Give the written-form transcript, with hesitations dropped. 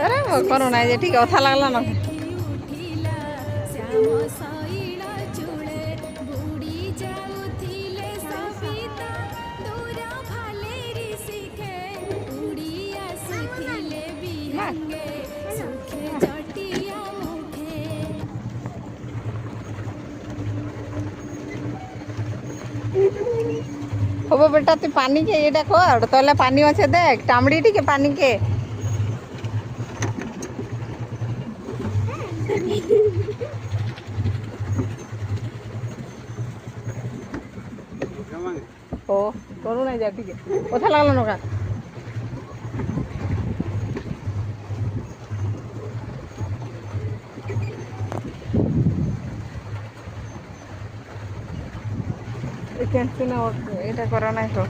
আরে করো না, যে ঠিক কথা লাগলো না। হবো বেটা, তুই পানি কে এটা কর, তাহলে পানি আছে দেখ, টামড়ি টিকে পানি কে। ও করো না, যা ঠিক কথা লাগলো না। এটা করা নাই তো।